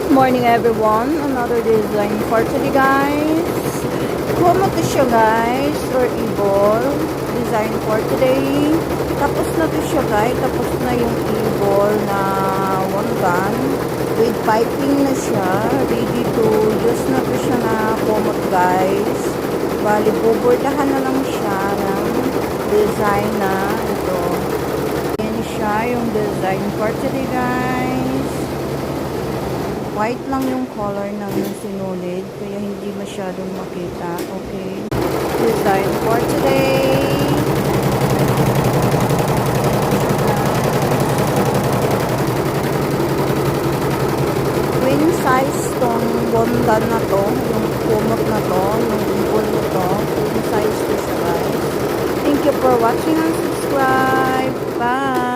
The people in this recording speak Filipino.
Good morning everyone, another design for today guys. Kumot to siya guys, or ibol design for today. Tapos na to siya guys, tapos na yung ibol na one gun with piping na siya, ready to use na to siya na kumot guys. Bali bubordahan na lang siya ng design na ito. Yan siya yung design for today guys. White lang yung color ng sinulid, kaya hindi masyadong makita. Okay. Design for today. Queen size tong bondan na to, yung kumot na to, yung ibon na to. Queen size to siya guys. Thank you for watching and subscribe. Bye!